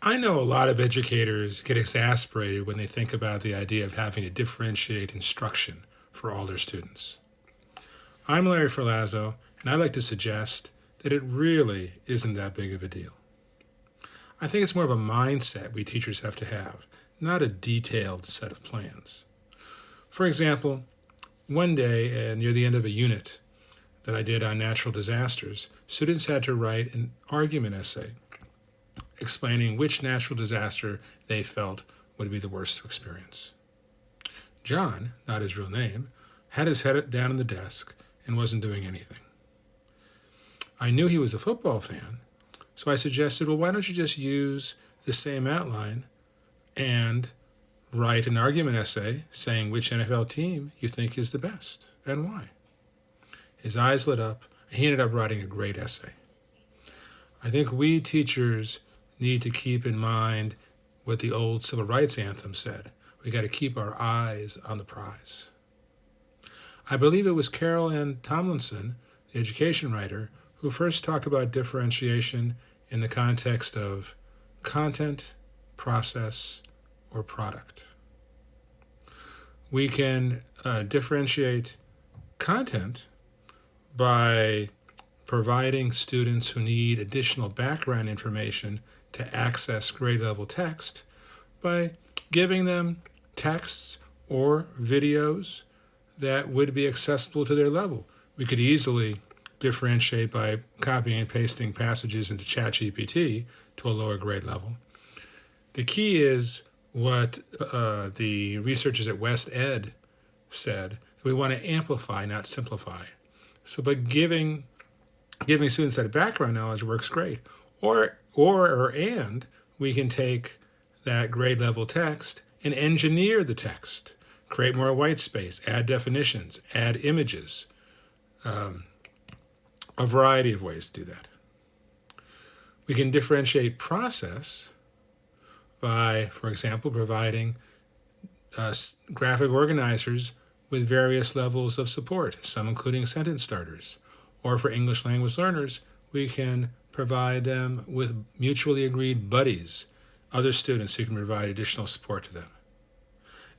I know a lot of educators get exasperated when they think about the idea of having to differentiate instruction for all their students. I'm Larry Ferlazzo, and I'd like to suggest that it really isn't that big of a deal. I think it's more of a mindset we teachers have to have, not a detailed set of plans. For example, one day near the end of a unit that I did on natural disasters, students had to write an argument essay explaining which natural disaster they felt would be the worst to experience. John, not his real name, had his head down on the desk and wasn't doing anything. I knew he was a football fan, so I suggested, well, why don't you just use the same outline and write an argument essay saying which NFL team you think is the best and why. His eyes lit up, and he ended up writing a great essay. I think we teachers need to keep in mind what the old civil rights anthem said. We got to keep our eyes on the prize. I believe it was Carol Ann Tomlinson, the education writer, who first talked about differentiation in the context of content, process, or product. We can differentiate content by providing students who need additional background information to access grade level text by giving them texts or videos that would be accessible to their level. We could easily differentiate by copying and pasting passages into ChatGPT to a lower grade level. The key is what the researchers at West Ed said. We want to amplify, not simplify. So by giving students that background knowledge works great. Or we can take that grade level text and engineer the text, create more white space, add definitions, add images, a variety of ways to do that. We can differentiate process by, for example, providing graphic organizers with various levels of support, some including sentence starters. Or for English language learners, we can provide them with mutually agreed buddies, other students who can provide additional support to them.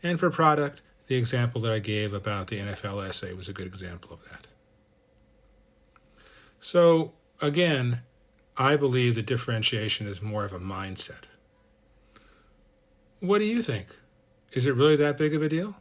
And for product, the example that I gave about the NFL essay was a good example of that. So again, I believe that differentiation is more of a mindset. What do you think? Is it really that big of a deal?